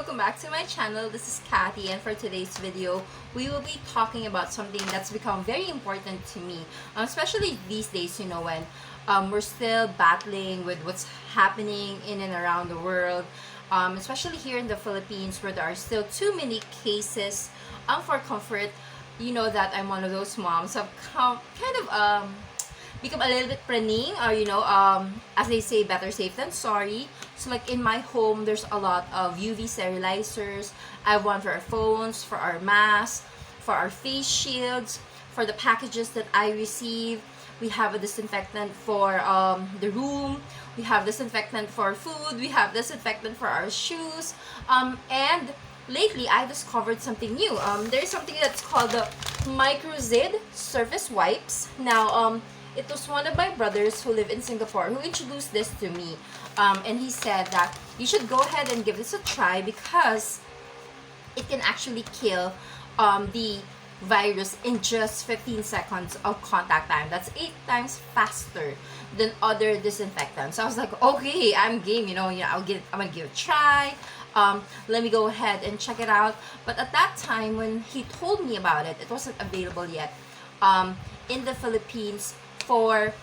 welcome back to my channel. This is Kathy, and for today's video, we will be talking about something that's become very important to me, especially these days, when we're still battling with what's happening in and around the world, especially here in the Philippines, where there are still too many cases. For comfort, you know that I'm one of those moms who have become a little bit praning, or as they say, better safe than sorry. So like in my home, there's a lot of UV sterilizers. I have one for our phones, for our masks, for our face shields, for the packages that I receive. We have a disinfectant for the room. We have disinfectant for food. We have disinfectant for our shoes. And lately, I discovered something new. There's something that's called the Mikrozid surface wipes. Now, it was one of my brothers who live in Singapore who introduced this to me. And he said that you should go ahead and give this a try because it can actually kill the virus in just 15 seconds of contact time. That's 8 times faster than other disinfectants. So I was like, okay, I'm game. I'm gonna give it a try. Let me go ahead and check it out. But at that time, when he told me about it, it wasn't available yet in the Philippines for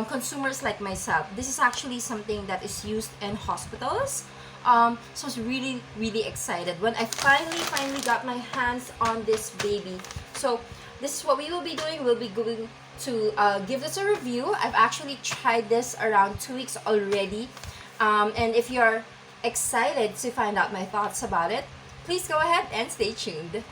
consumers like myself. This is actually something that is used in hospitals. So I was really, really excited when I finally got my hands on this baby. So this is what we will be doing. We'll be going to give this a review. I've actually tried this around 2 weeks already. And if you're excited to find out my thoughts about it, please go ahead and stay tuned.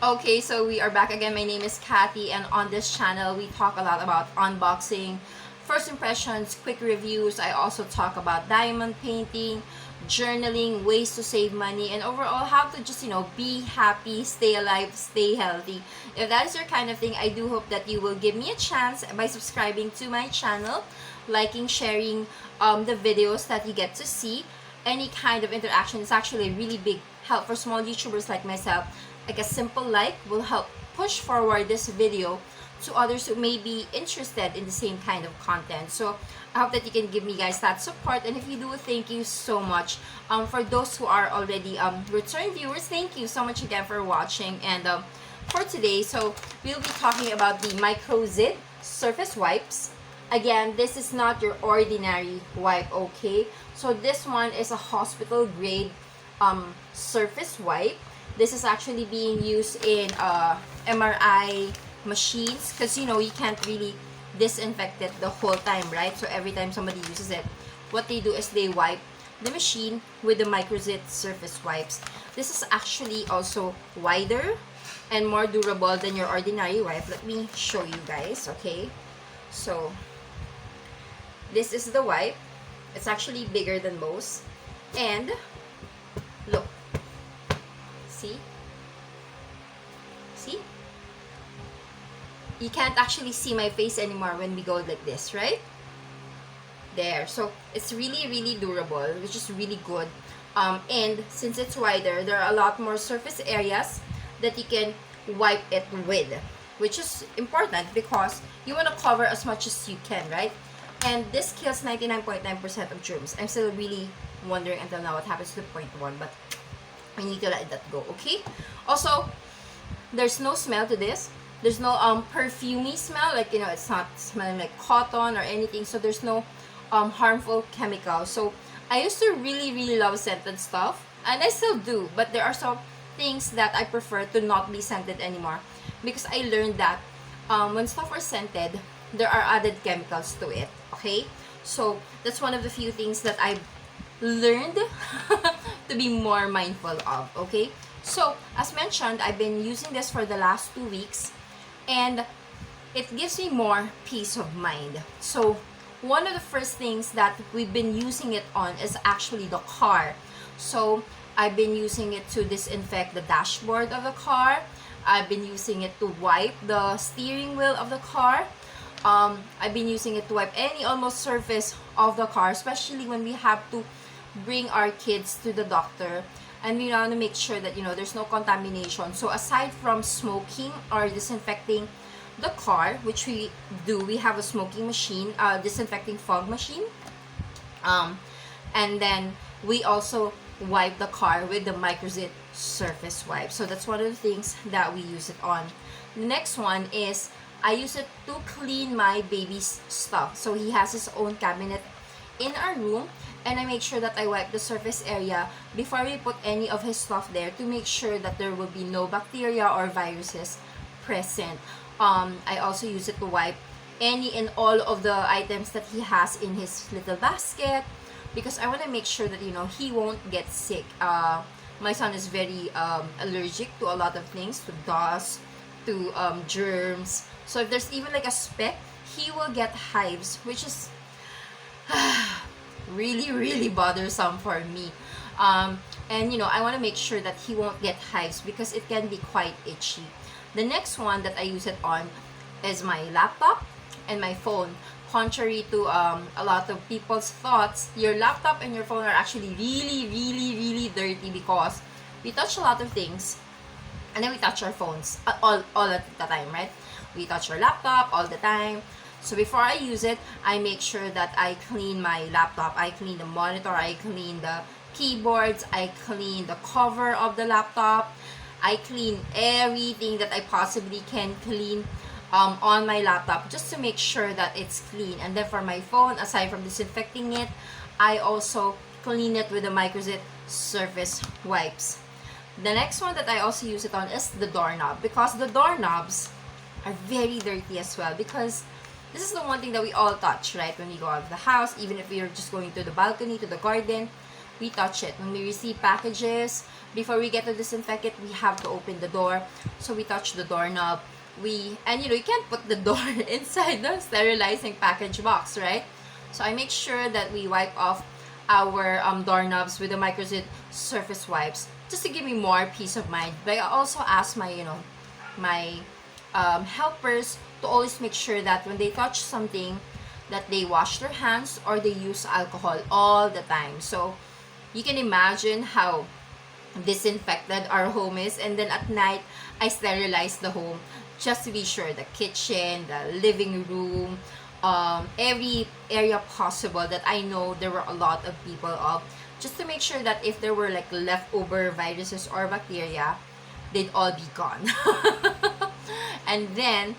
Okay, so we are back again. My name is Kathy, and on this channel we talk a lot about unboxing, first impressions, quick reviews. I also talk about diamond painting, journaling, ways to save money, and overall how to just be happy, stay alive, stay healthy. If that is your kind of thing, I do hope that you will give me a chance by subscribing to my channel, liking, sharing the videos that you get to see. Any kind of interaction is actually a really big help for small YouTubers like myself. Like a simple like will help push forward this video to others who may be interested in the same kind of content. So I hope that you can give me guys that support, and if you do, thank you so much. For those who are already return viewers, thank you so much again for watching. And for today, so we'll be talking about the Mikrozid surface wipes. Again, this is not your ordinary wipe, okay? So this one is a hospital grade surface wipe. This is actually being used in MRI machines because you can't really disinfect it the whole time, right? So every time somebody uses it, what they do is they wipe the machine with the Mikrozid surface wipes. This is actually also wider and more durable than your ordinary wipe. Let me show you guys, okay? So this is the wipe. It's actually bigger than most, and look, see, you can't actually see my face anymore when we go like this, right? There. So it's really, really durable, which is really good. And since it's wider, there are a lot more surface areas that you can wipe it with, which is important because you want to cover as much as you can, right? And this kills 99.9% of germs. I'm still really wondering until now what happens to 0.1, but I need to let that go, okay? Also, there's no smell to this. There's no perfumey smell, like it's not smelling like cotton or anything. So there's no harmful chemicals. So I used to really, really love scented stuff, and I still do, but there are some things that I prefer to not be scented anymore because I learned that when stuff are scented, there are added chemicals to it, okay? So that's one of the few things that I've learned to be more mindful of, okay? So as mentioned, I've been using this for the last 2 weeks, and it gives me more peace of mind. So one of the first things that we've been using it on is actually the car. So I've been using it to disinfect the dashboard of the car. I've been using it to wipe the steering wheel of the car. I've been using it to wipe any almost surface of the car, especially when we have to bring our kids to the doctor, and we want to make sure that, you know, there's no contamination. So aside from smoking or disinfecting the car, which we do, we have a smoking machine, disinfecting fog machine, and then we also wipe the car with the Mikrozid surface wipe. So that's one of the things that we use it on. The next one is I use it to clean my baby's stuff. So he has his own cabinet in our room, and I make sure that I wipe the surface area before we put any of his stuff there to make sure that there will be no bacteria or viruses present. I also use it to wipe any and all of the items that he has in his little basket, because I want to make sure that, you know, he won't get sick. My son is very allergic to a lot of things, to dust, to germs. So if there's even like a speck, he will get hives, which is really bothersome for me. And you know, I want to make sure that he won't get hives because it can be quite itchy. The next one that I use it on is my laptop and my phone. Contrary to a lot of people's thoughts, your laptop and your phone are actually really dirty because we touch a lot of things, and then we touch our phones all at the time, right? We touch our laptop all the time. So before I use it, I make sure that I clean my laptop. I clean the monitor, I clean the keyboards, I clean the cover of the laptop, I clean everything that I possibly can clean on my laptop, just to make sure that it's clean. And then for my phone, aside from disinfecting it, I also clean it with the Mikrozid surface wipes. The next one that I also use it on is the doorknob, because the doorknobs are very dirty as well, because this is the one thing that we all touch, right? When we go out of the house, even if we are just going to the balcony, to the garden, we touch it. When we receive packages, before we get to disinfect it, we have to open the door, so we touch the doorknob. And you know, you can't put the door inside the sterilizing package box, right? So I make sure that we wipe off our doorknobs with the Mikrozid surface wipes, just to give me more peace of mind. But I also ask my, you know, my helpers to always make sure that when they touch something, that they wash their hands or they use alcohol all the time. So you can imagine how disinfected our home is. And then at night, I sterilize the home just to be sure, the kitchen, the living room, every area possible that I know there were a lot of people of, just to make sure that if there were like leftover viruses or bacteria, they'd all be gone. And then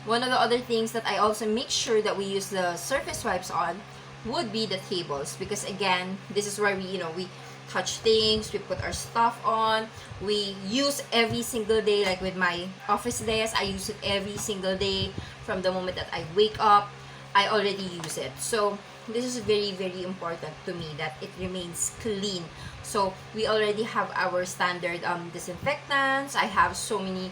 one of the other things that I also make sure that we use the surface wipes on would be the tables, because again, this is where we, you know, we touch things, we put our stuff on, we use every single day. Like with my office desk, I use it every single day. From the moment that I wake up, I already use it. So this is very important to me, that it remains clean. So we already have our standard disinfectants. I have so many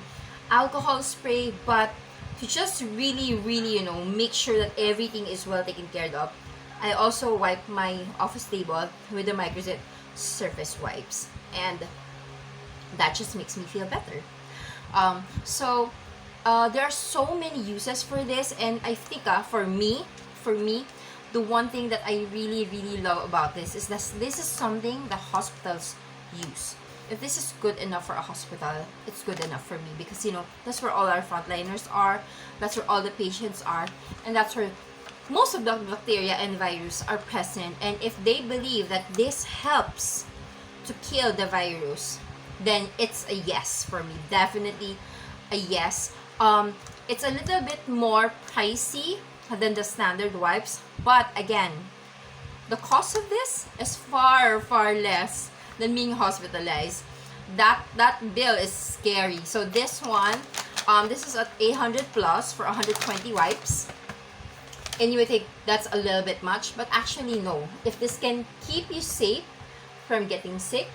alcohol spray, but to just really, you know, make sure that everything is well taken care of, I also wipe my office table with the Mikrozid surface wipes, and that just makes me feel better. There are so many uses for this, and I think for me, the one thing that I really love about this is that this is something the hospitals use. If this is good enough for a hospital, it's good enough for me, because you know, that's where all our frontliners are, that's where all the patients are, and that's where most of the bacteria and virus are present. And if they believe that this helps to kill the virus, then it's a yes for me. Definitely a yes. It's a little bit more pricey than the standard wipes, but again, the cost of this is far less than being hospitalized. That bill is scary. So this one, this is at 800 plus for 120 wipes. And you would think that's a little bit much, but actually no. If this can keep you safe from getting sick,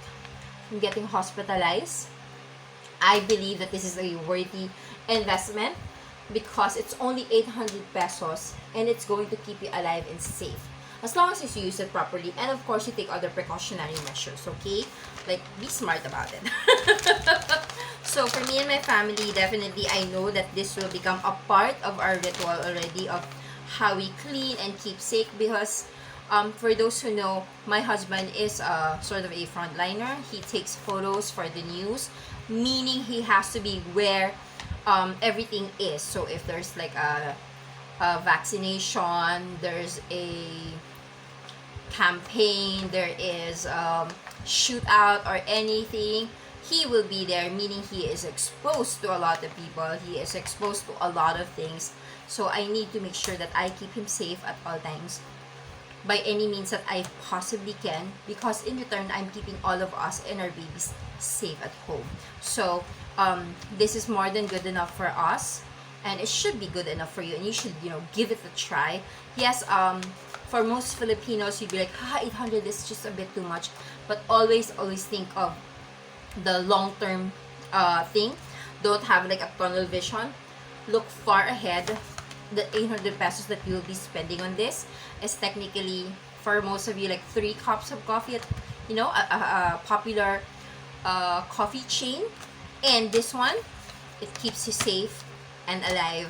from getting hospitalized, I believe that this is a worthy investment, because it's only 800 pesos and it's going to keep you alive and safe, as long as you use it properly, and of course you take other precautionary measures, okay? Like, be smart about it. So for me and my family, definitely I know that this will become a part of our ritual already, of how we clean and keep safe, because For those who know, my husband is sort of a frontliner. He takes photos for the news, meaning he has to be where everything is. So if there's like a vaccination, there's a campaign, there is shootout or anything, he will be there, meaning he is exposed to a lot of people, he is exposed to a lot of things. So I need to make sure that I keep him safe at all times by any means that I possibly can, because in return I'm keeping all of us and our babies safe at home. So this is more than good enough for us, and it should be good enough for you, and you should, you know, give it a try. Yes, for most Filipinos, you'd be like, 800 is just a bit too much, but always think of the long-term thing. Don't have like a tunnel vision. Look far ahead. The 800 pesos that you'll be spending on this is technically, for most of you, like 3 cups of coffee at, you know, a popular coffee chain. And this one, it keeps you safe and alive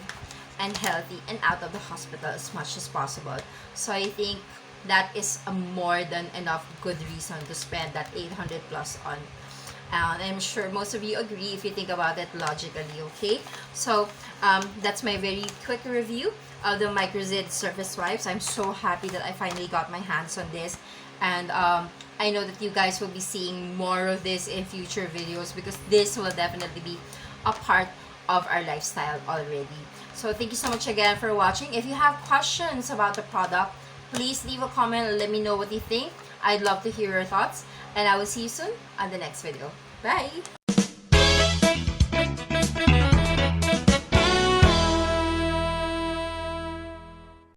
and healthy and out of the hospital as much as possible. So I think that is a more than enough good reason to spend that 800 plus on. And I'm sure most of you agree if you think about it logically, okay? So that's my very quick review of the Mikrozid surface wipes. I'm so happy that I finally got my hands on this, and I know that you guys will be seeing more of this in future videos, because this will definitely be a part of our lifestyle already. So thank you so much again for watching. If you have questions about the product, please leave a comment and let me know what you think. I'd love to hear your thoughts, and I will see you soon on the next video. Bye!